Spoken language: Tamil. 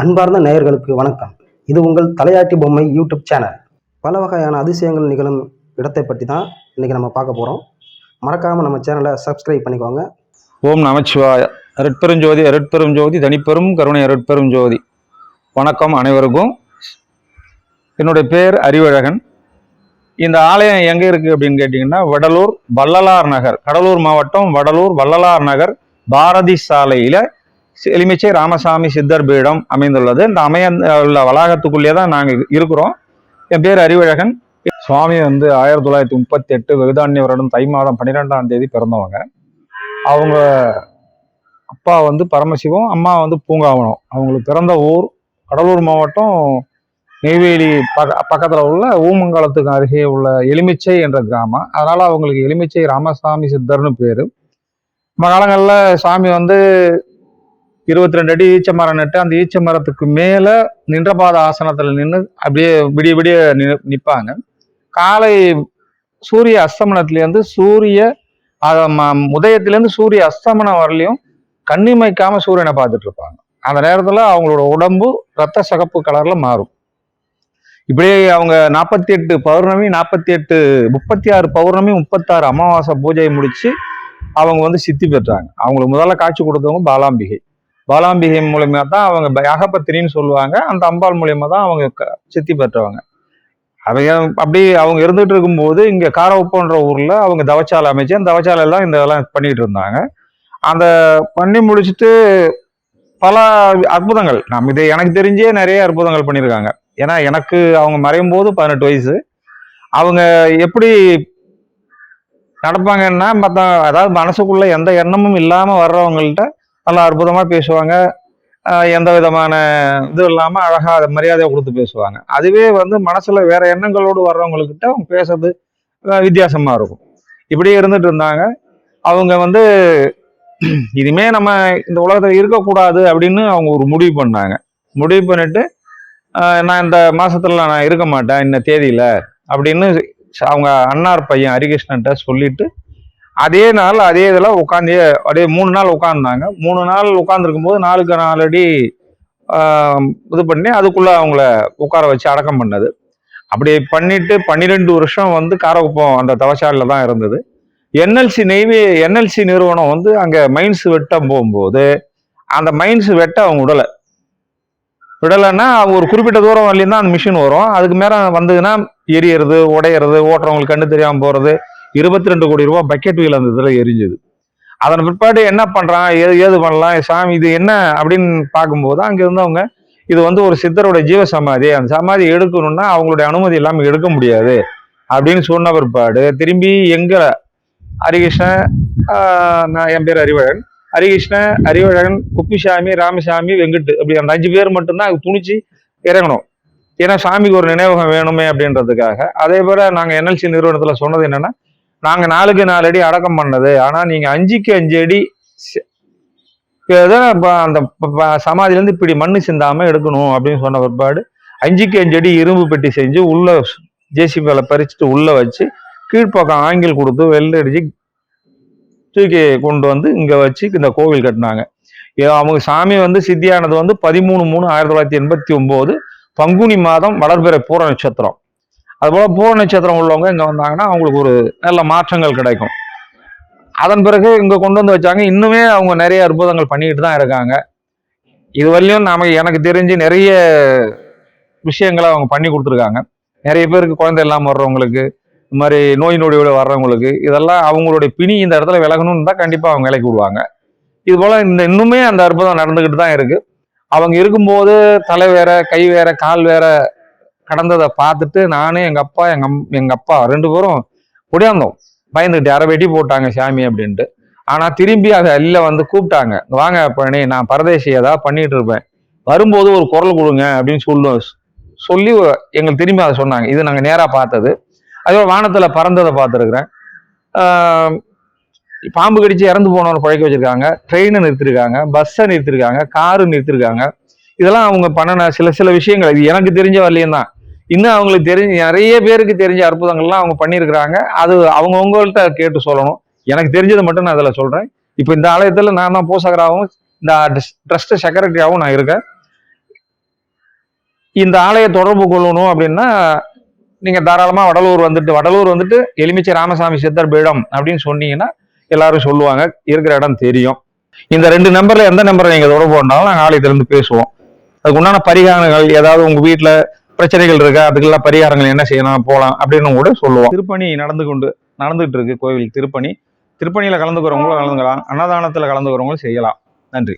அன்பார்ந்த நேயர்களுக்கு வணக்கம். இது உங்கள் தலையாட்டி பொம்மை யூடியூப் சேனல். பல வகையான அதிசயங்கள் நிகழும் இடத்தை பற்றி தான் இன்றைக்கி நம்ம பார்க்க போகிறோம். மறக்காமல் நம்ம சேனலை சப்ஸ்கிரைப் பண்ணிக்கோங்க. ஓம் நமச்சிவாய. அருட்பெருஞ்சோதி அருட்பெரும் ஜோதி தனிப்பெரும் கருணை அருட்பெரும் ஜோதி. வணக்கம் அனைவருக்கும். என்னுடைய பேர் அறிவழகன். இந்த ஆலயம் எங்கே இருக்குது அப்படின்னு கேட்டிங்கன்னா, வடலூர் வள்ளலார் நகர், கடலூர் மாவட்டம் வடலூர் வள்ளலார் நகர் பாரதி சாலையில் எலுமிச்சை ராமசாமி சித்தர் பீடம் அமைந்துள்ளது. இந்த உள்ள வளாகத்துக்குள்ளேயே தான் நாங்கள் இருக்கிறோம். என் பேர் அறிவழகன். சுவாமி 1938 வெகுதானிய வருடம் தை மாதம் 12ஆம் தேதி பிறந்தவங்க. அவங்க அப்பா பரமசிவம், அம்மா பூங்காவனம். அவங்களுக்கு பிறந்த ஊர் கடலூர் மாவட்டம் நெய்வேலி பக்கத்தில் உள்ள ஊமங்கலத்துக்கு அருகே உள்ள எலுமிச்சை என்ற கிராமம். அதனால அவங்களுக்கு எலுமிச்சை ராமசாமி சித்தர்னு பேரு. காலங்களில் சாமி 22 அடி ஈச்ச மரம் நட்டு அந்த ஈச்ச மரத்துக்கு மேல நின்றபாத ஆசனத்துல நின்று அப்படியே விடிய விடிய நிற்பாங்க. காலை சூரிய அஸ்தமனத்திலேருந்து உதயத்திலேருந்து சூரிய அஸ்தமனம் வரலையும் கண்ணிமைக்காம சூரியனை பார்த்துட்டு இருப்பாங்க. அந்த நேரத்துல அவங்களோட உடம்பு ரத்த சகப்பு கலர்ல மாறும். இப்படியே அவங்க 48 பௌர்ணமி, 36 பௌர்ணமி, 36 அமாவாசை பூஜையை முடிச்சு அவங்க சித்தி பெற்றாங்க. அவங்களுக்கு முதல்ல காட்சி கொடுத்தவங்க பாலாம்பிகை மூலியமா தான் அவங்க யாகபத்திரின்னு சொல்லுவாங்க. அந்த அம்பாள் மூலியமா தான் அவங்க சித்தி பெற்றவங்க. அப்படி அவங்க இருந்துட்டு இருக்கும்போது இங்க காரவப்பன்ற ஊர்ல அவங்க தவச்சாலை அமைச்சு அந்த தவச்சாலை எல்லாம் இதெல்லாம் பண்ணிட்டு இருந்தாங்க. அந்த பண்ணி முடிச்சுட்டு பல அற்புதங்கள், இதை எனக்கு தெரிஞ்சே நிறைய அற்புதங்கள் பண்ணியிருக்காங்க. ஏன்னா எனக்கு அவங்க மறையும் போது 18 வயசு. அவங்க எப்படி நடப்பாங்கன்னா, அதாவது மனசுக்குள்ள எந்த எண்ணமும் இல்லாம வர்றவங்கள்ட்ட நல்லா அற்புதமா பேசுவாங்க. எந்த விதமான இது இல்லாம அழகா மரியாதையை கொடுத்து பேசுவாங்க. அதுவே மனசுல வேற எண்ணங்களோடு வர்றவங்கக்கிட்ட அவங்க பேசுறது வித்தியாசமா இருக்கும். இப்படியே இருந்துட்டு இருந்தாங்க. அவங்க இனிமே நம்ம இந்த உலகத்துல இருக்கக்கூடாது அப்படின்னு அவங்க ஒரு முடிவு பண்ணாங்க. முடிவு பண்ணிட்டு நான் இந்த மாசத்துல நான் இருக்க மாட்டேன் இந்த தேதியில அப்படின்னு அவங்க அண்ணார் பையன் ஹரிகிருஷ்ணன்ட்ட சொல்லிட்டு அதே நாள் அதே இதில் உட்காந்து அப்படியே 3 நாள் உட்காந்துருந்தாங்க. 3 நாள் உட்காந்துருக்கும் போது 4க்கு 4 அடி இது பண்ணி அதுக்குள்ள அவங்கள உட்கார வச்சு அடக்கம் பண்ணது. அப்படி பண்ணிட்டு 12 வருஷம் காரகுப்பம் அந்த தவசாலையில தான் இருந்தது. என்எல்சி நிறுவனம் அங்க மைன்ஸ் வெட்ட போகும்போது அந்த மைன்ஸ் வெட்ட அவங்க விடலைன்னா ஒரு குறிப்பிட்ட தூரம் வரலையும் தான் அந்த மிஷின் வரும். அதுக்கு மேல வந்ததுன்னா எரியறது, உடையிறது, ஓட்டுறவங்களுக்கு கண்ணு தெரியாம போறது. 22 கோடி ரூபாய் பக்கெட் வீல் அந்த இதுல எரிஞ்சுது. அதன் பிற்பாடு என்ன பண்றான், ஏது பண்ணலாம் சாமி இது என்ன அப்படின்னு பார்க்கும்போது அங்க இருந்தவங்க இது ஒரு சித்தரோட ஜீவ சமாதி, அந்த சமாதி எடுக்கணும்னா அவங்களுடைய அனுமதி இல்லாம எடுக்க முடியாது அப்படின்னு சொன்ன பிற்பாடு திரும்பி எங்க ஹரிகிருஷ்ணன், நான் என் பேர் அறிவழகன், குப்பிசாமி, ராமசாமி, வெங்கட், அப்படி அந்த 5 பேர் மட்டும்தான் துணிச்சு இறங்கணும். ஏன்னா சாமிக்கு ஒரு நினைவகம் வேணுமே அப்படின்றதுக்காக. அதே போல நாங்க என்எல்சி நிறுவனத்துல சொன்னது என்னன்னா, நாங்க 4க்கு 4 அடி அடக்கம் பண்ணது, ஆனா நீங்க 5க்கு 5 அடி அந்த சமாதியிலேருந்து இப்படி மண்ணு சிந்தாம எடுக்கணும் அப்படின்னு சொன்ன பிற்பாடு 5க்கு 5 அடி இரும்பு பெட்டி செஞ்சு உள்ள ஜேசிபி வேலை பறிச்சுட்டு உள்ள வச்சு கீழ்ப்பக்கம் ஆங்கிள் கொடுத்து வெள்ளடிச்சு தூக்கி கொண்டு இங்க வச்சு இந்த கோவில் கட்டினாங்க. அவங்க சாமி சித்தியானது 13/3/1989 பங்குனி மாதம் வளர்பிறை பூர நட்சத்திரம். அதுபோல பூர நட்சத்திரம் உள்ளவங்க இங்க வந்தாங்கன்னா அவங்களுக்கு ஒரு நல்ல மாற்றங்கள் கிடைக்கும். அதன் பிறகு இங்க கொண்டு வச்சாங்க. இன்னுமே அவங்க நிறைய அற்புதங்கள் பண்ணிக்கிட்டு தான் இருக்காங்க. இது வரையிலும் எனக்கு தெரிஞ்சு நிறைய விஷயங்களை அவங்க பண்ணி கொடுத்துருக்காங்க. நிறைய பேருக்கு குழந்தை இல்லாமல் வர்றவங்களுக்கு, இந்த மாதிரி நோய் நொடியோட வர்றவங்களுக்கு இதெல்லாம் அவங்களுடைய பிணி இந்த இடத்துல விலகணும்னு தான் கண்டிப்பா அவங்க விலைக்கு விடுவாங்க. இது போல இன்னுமே அந்த அற்புதம் நடந்துகிட்டு தான் இருக்கு. அவங்க இருக்கும்போது தலை வேற, கை வேற, கால் வேற கடந்ததை பார்த்துட்டு நானே எங்க அப்பா 2 பேரும் ஒடியாந்தோம். பயந்துக்கிட்டு யாரை வெட்டி போட்டாங்க சாமி அப்படின்ட்டு. ஆனா திரும்பி அதை கூப்பிட்டாங்க, வாங்க பழனி, நான் பரதேசி ஏதாவது பண்ணிட்டு இருப்பேன், வரும்போது ஒரு குரல் கொடுங்க அப்படின்னு சொல்லி எங்களுக்கு திரும்பி அதை சொன்னாங்க. இது நாங்க நேரா பார்த்தது. அதே வானத்துல பறந்ததை பார்த்துருக்குறேன். பாம்பு கடிச்சு இறந்து போனவரை பழக்க வச்சிருக்காங்க, ட்ரெயினை நிறுத்திருக்காங்க, பஸ்ஸை நிறுத்திருக்காங்க, காரு நிறுத்திருக்காங்க. இதெல்லாம் அவங்க பண்ணின சில விஷயங்கள். இது எனக்கு தெரிஞ்ச வரலையும் தான். இன்னும் அவங்களுக்கு தெரிஞ்ச நிறைய பேருக்கு தெரிஞ்ச அற்புதங்கள்லாம் அவங்க பண்ணியிருக்கிறாங்க. அது அவங்கவுங்கள்ட்ட கேட்டு சொல்லணும். எனக்கு தெரிஞ்சதை மட்டும் நான் அதில் சொல்றேன். இப்போ இந்த ஆலயத்தில் நான் தான் பூசகராகவும் இந்த ட்ரஸ்ட் செக்ரட்டரியாகவும் நான் இருக்கேன். இந்த ஆலய தொடர்பு கொள்ளணும் அப்படின்னா நீங்க தாராளமா வடலூர் வந்துட்டு எலுமிச்சை ராமசாமி சித்தர் பீடம் அப்படின்னு சொன்னீங்கன்னா எல்லாரும் சொல்லுவாங்க, இருக்கிற இடம் தெரியும். இந்த 2 நம்பர்ல எந்த நம்பரை நீங்க தொடர்பு கொண்டாலும் நாங்கள் ஆலயத்திலிருந்து பேசுவோம். அதுக்கு உண்டான பரிகாரங்கள் ஏதாவது உங்க வீட்டுல பிரச்சனைகள் இருக்கா, அதுக்கெல்லாம் பரிகாரங்கள் என்ன செய்யலாம் போகலாம் அப்படின்னு கூட சொல்லுவோம். திருப்பணி நடந்துகிட்டு இருக்கு கோவில் திருப்பணியில கலந்துக்கிறவங்களும் கலந்துக்கலாம், அன்னதானத்துல கலந்துக்கிறவங்களும் செய்யலாம். நன்றி.